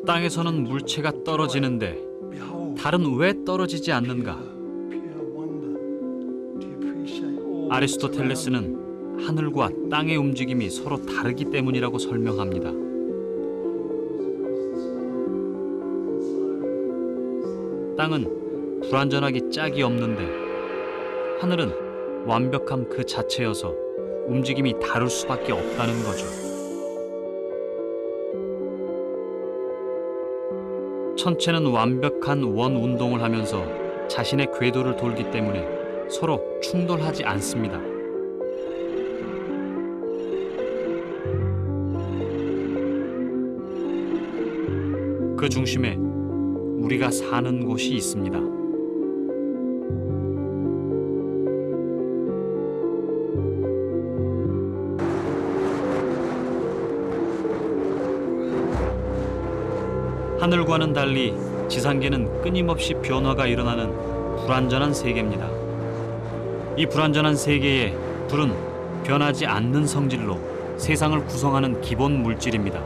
땅에서는 물체가 떨어지는데 달은 왜 떨어지지 않는가? 아리스토텔레스는 하늘과 땅의 움직임이 서로 다르기 때문이라고 설명합니다. 땅은 불완전하기 짝이 없는데 하늘은 완벽함 그 자체여서 움직임이 다를 수밖에 없다는 거죠. 천체는 완벽한 원 운동을 하면서 자신의 궤도를 돌기 때문에 서로 충돌하지 않습니다. 그 중심에 우리가 사는 곳이 있습니다. 하늘과는 달리 지상계는 끊임없이 변화가 일어나는 불완전한 세계입니다. 이 불완전한 세계에 불은 변하지 않는 성질로 세상을 구성하는 기본 물질입니다.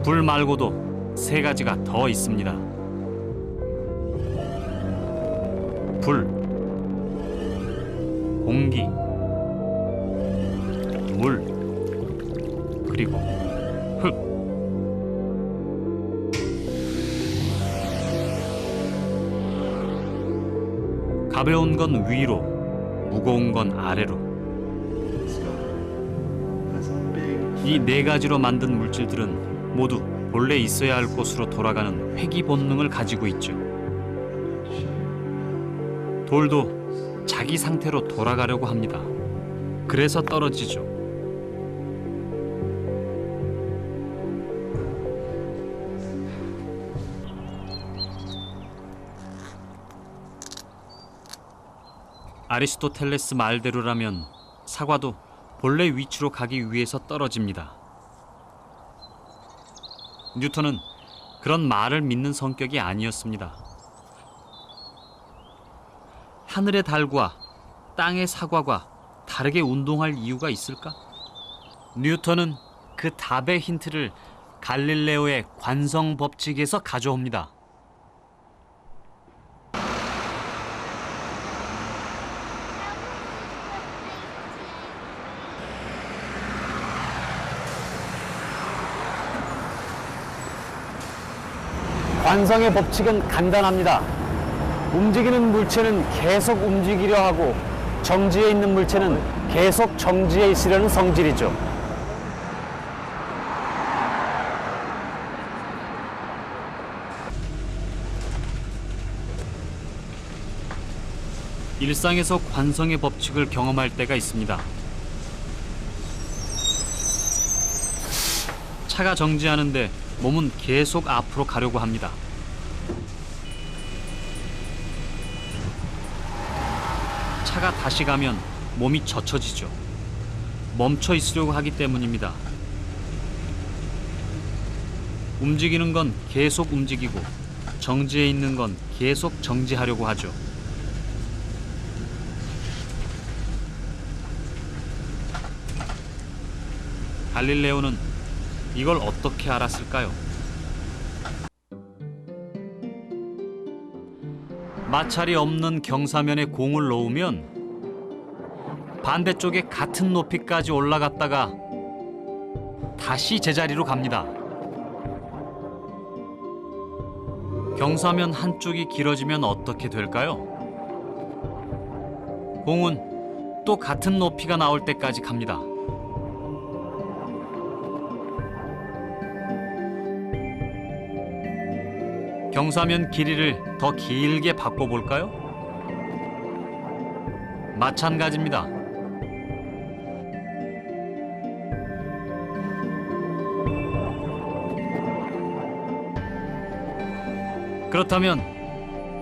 불 말고도 세 가지가 더 있습니다. 불, 공기, 물, 그리고 흙. 가벼운 건 위로, 무거운 건 아래로. 이 네 가지로 만든 물질들은 모두 본래 있어야 할 곳으로 돌아가는 회귀 본능을 가지고 있죠. 돌도 자기 상태로 돌아가려고 합니다. 그래서 떨어지죠. 아리스토텔레스 말대로라면 사과도 본래 위치로 가기 위해서 떨어집니다. 뉴턴은 그런 말을 믿는 성격이 아니었습니다. 하늘의 달과 땅의 사과가 다르게 운동할 이유가 있을까? 뉴턴은 그 답의 힌트를 갈릴레오의 관성 법칙에서 가져옵니다. 관성의 법칙은 간단합니다. 움직이는 물체는 계속 움직이려 하고 정지해 있는 물체는 계속 정지해 있으려는 성질이죠. 일상에서 관성의 법칙을 경험할 때가 있습니다. 차가 정지하는데 몸은 계속 앞으로 가려고 합니다. 차가 다시 가면 몸이 젖혀지죠. 멈춰 있으려고 하기 때문입니다. 움직이는 건 계속 움직이고 정지해 있는 건 계속 정지하려고 하죠. 갈릴레오는 이걸 어떻게 알았을까요? 마찰이 없는 경사면에 공을 놓으면 반대쪽에 같은 높이까지 올라갔다가 다시 제자리로 갑니다. 경사면 한쪽이 길어지면 어떻게 될까요? 공은 또 같은 높이가 나올 때까지 갑니다. 경사면 길이를 더 길게 바꿔볼까요? 마찬가지입니다. 그렇다면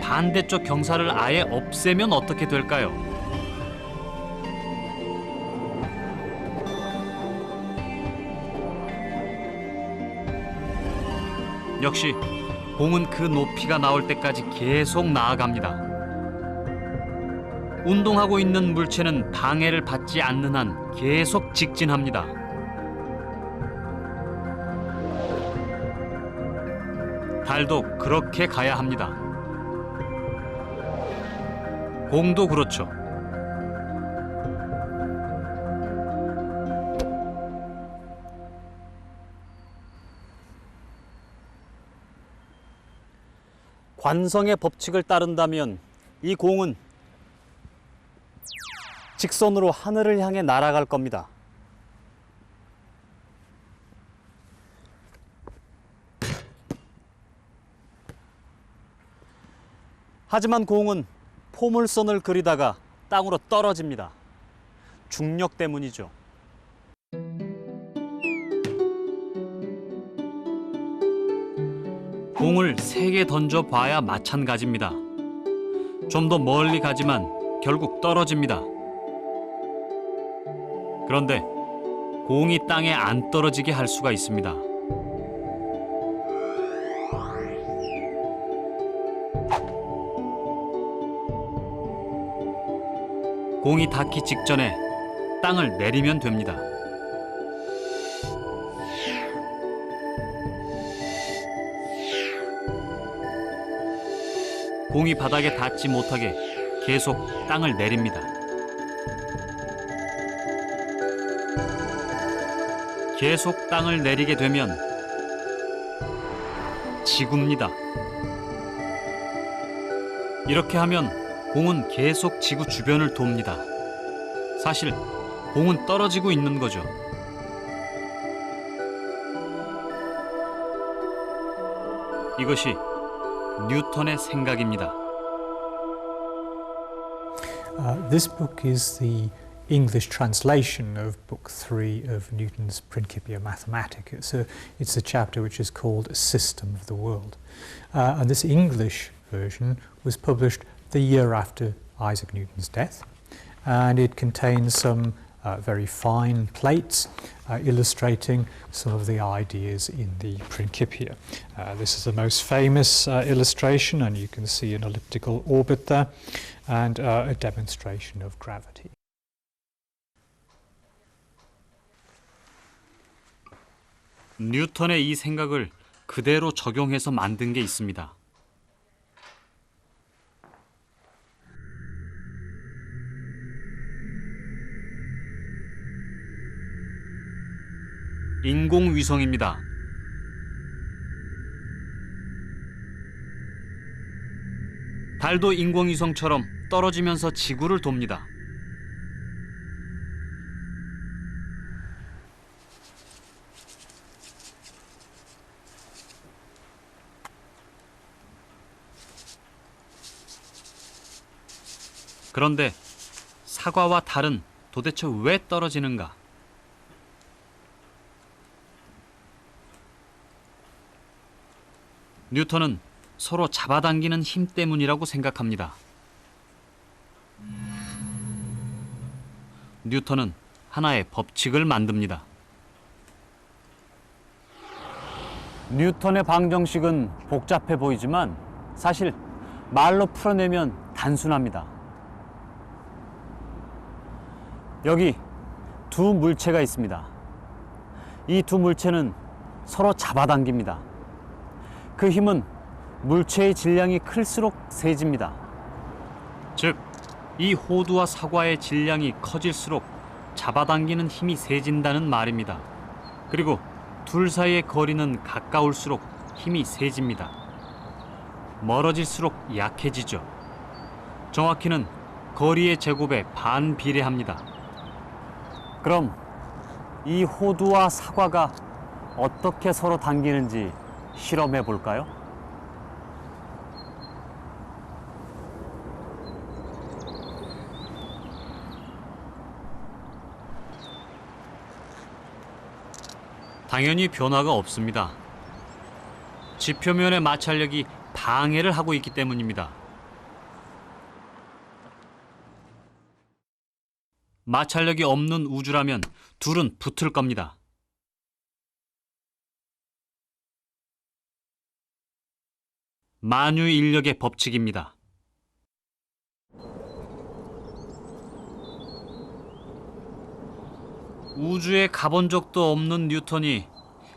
반대쪽 경사를 아예 없애면 어떻게 될까요? 역시 공은 그 높이가 나올 때까지 계속 나아갑니다. 운동하고 있는 물체는 방해를 받지 않는 한 계속 직진합니다. 달도 그렇게 가야 합니다. 공도 그렇죠. 관성의 법칙을 따른다면 이 공은 직선으로 하늘을 향해 날아갈 겁니다. 하지만 공은 포물선을 그리다가 땅으로 떨어집니다. 중력 때문이죠. 공을 3개 던져봐야 마찬가지입니다. 좀 더 멀리 가지만 결국 떨어집니다. 그런데 공이 땅에 안 떨어지게 할 수가 있습니다. 공이 닿기 직전에 땅을 내리면 됩니다. 공이 바닥에 닿지 못하게 계속 땅을 내립니다. 계속 땅을 내리게 되면 지구입니다. 이렇게 하면 공은 계속 지구 주변을 돕니다. 사실 공은 떨어지고 있는 거죠. 이것이 뉴턴의 생각입니다. This book is the English translation of Book 3 of Newton's Principia Mathematica. It's a chapter which is called A System of the World. And this English version was published the year after Isaac Newton's death. And it contains some very fine plates illustrating some of the ideas in the Principia. This is the most famous illustration, and you can see an elliptical orbit there, and a demonstration of gravity. 뉴턴의 이 생각을 그대로 적용해서 만든 게 있습니다. 인공위성입니다. 달도 인공위성처럼 떨어지면서 지구를 돕니다. 그런데 사과와 달은 도대체 왜 떨어지는가? 뉴턴은 서로 잡아당기는 힘 때문이라고 생각합니다. 뉴턴은 하나의 법칙을 만듭니다. 뉴턴의 방정식은 복잡해 보이지만 사실 말로 풀어내면 단순합니다. 여기 두 물체가 있습니다. 이 두 물체는 서로 잡아당깁니다. 그 힘은 물체의 질량이 클수록 세집니다. 즉, 이 호두와 사과의 질량이 커질수록 잡아당기는 힘이 세진다는 말입니다. 그리고 둘 사이의 거리는 가까울수록 힘이 세집니다. 멀어질수록 약해지죠. 정확히는 거리의 제곱에 반비례합니다. 그럼 이 호두와 사과가 어떻게 서로 당기는지 실험해 볼까요? 당연히 변화가 없습니다. 지표면의 마찰력이 방해를 하고 있기 때문입니다. 마찰력이 없는 우주라면 둘은 붙을 겁니다. 만유인력의 법칙입니다. 우주에 가본 적도 없는 뉴턴이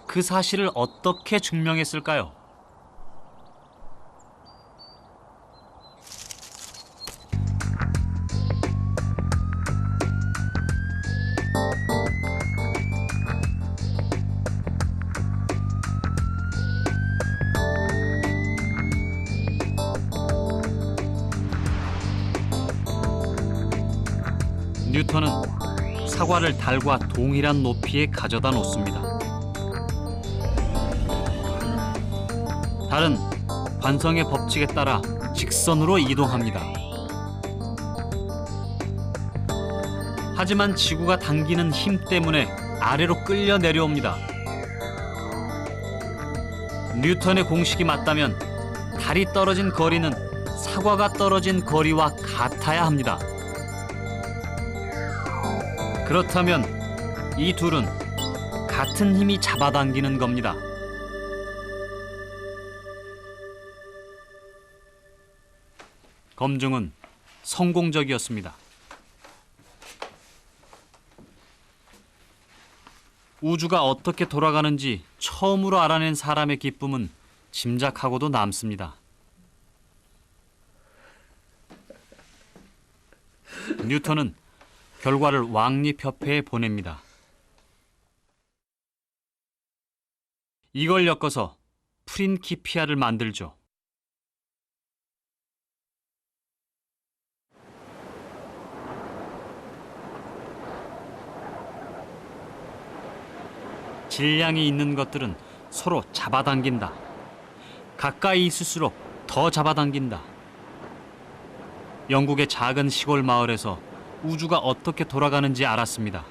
그 사실을 어떻게 증명했을까요? 뉴턴은 사과를 달과 동일한 높이에 가져다 놓습니다. 달은 관성의 법칙에 따라 직선으로 이동합니다. 하지만 지구가 당기는 힘 때문에 아래로 끌려 내려옵니다. 뉴턴의 공식이 맞다면 달이 떨어진 거리는 사과가 떨어진 거리와 같아야 합니다. 그렇다면 이 둘은 같은 힘이 잡아당기는 겁니다. 검증은 성공적이었습니다. 우주가 어떻게 돌아가는지 처음으로 알아낸 사람의 기쁨은 짐작하고도 남습니다. 뉴턴은 결과를 왕립협회에 보냅니다. 이걸 엮어서 프린키피아를 만들죠. 질량이 있는 것들은 서로 잡아당긴다. 가까이 있을수록 더 잡아당긴다. 영국의 작은 시골 마을에서 우주가 어떻게 돌아가는지 알았습니다.